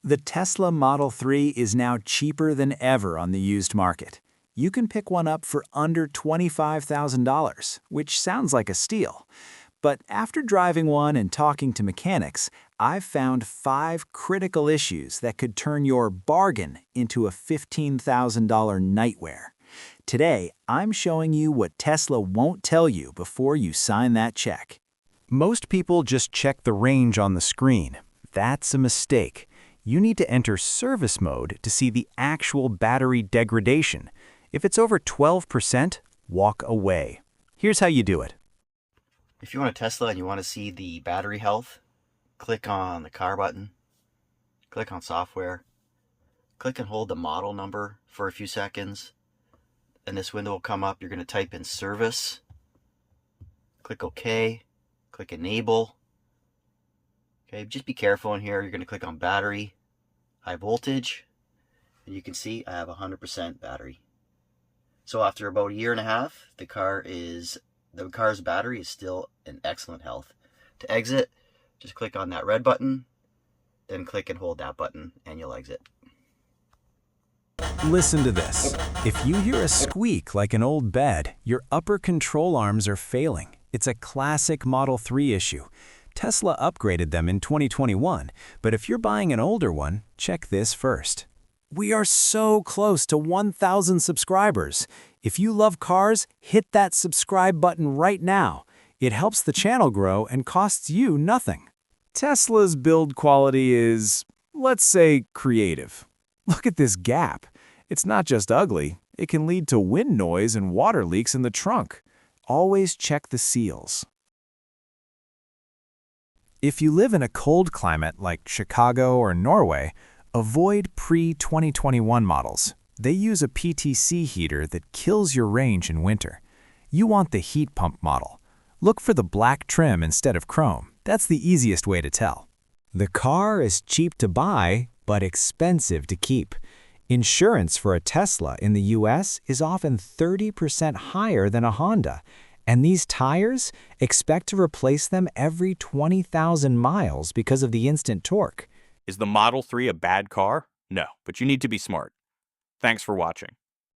The Tesla Model 3 is now cheaper than ever on the used market. You can pick one up for under $25,000, which sounds like a steal. But after driving one and talking to mechanics, I've found 5 critical issues that could turn your bargain into a $15,000 nightmare. Today, I'm showing you what Tesla won't tell you before you sign that check. Most people just check the range on the screen. That's a mistake. You need to enter service mode to see the actual battery degradation. If it's over 12%, walk away. Here's how you do it. If you want a Tesla and you want to see the battery health, click on the car button, click on software, click and hold the model number for a few seconds, and this window will come up. You're going to type in service, click OK, click enable. Okay, just be careful in here. You're going to click on battery, high voltage, and you can see I have 100% battery. So after about a year and a half, the car's battery is still in excellent health. To exit, just click on that red button, then click and hold that button, and you'll exit. Listen to this. If you hear a squeak like an old bed, your upper control arms are failing. It's a classic Model 3 issue. Tesla upgraded them in 2021, but if you're buying an older one, check this first. We are so close to 1,000 subscribers. If you love cars, hit that subscribe button right now. It helps the channel grow and costs you nothing. Tesla's build quality is, let's say, creative. Look at this gap. It's not just ugly, it can lead to wind noise and water leaks in the trunk. Always check the seals. If you live in a cold climate like Chicago or Norway, avoid pre-2021 models. They use a PTC heater that kills your range in winter. You want the heat pump model. Look for the black trim instead of chrome. That's the easiest way to tell. The car is cheap to buy, but expensive to keep. Insurance for a Tesla in the US is often 30% higher than a Honda. And these tires, expect to replace them every 20,000 miles because of the instant torque. Is the Model 3 a bad car? No, but you need to be smart. Thanks for watching.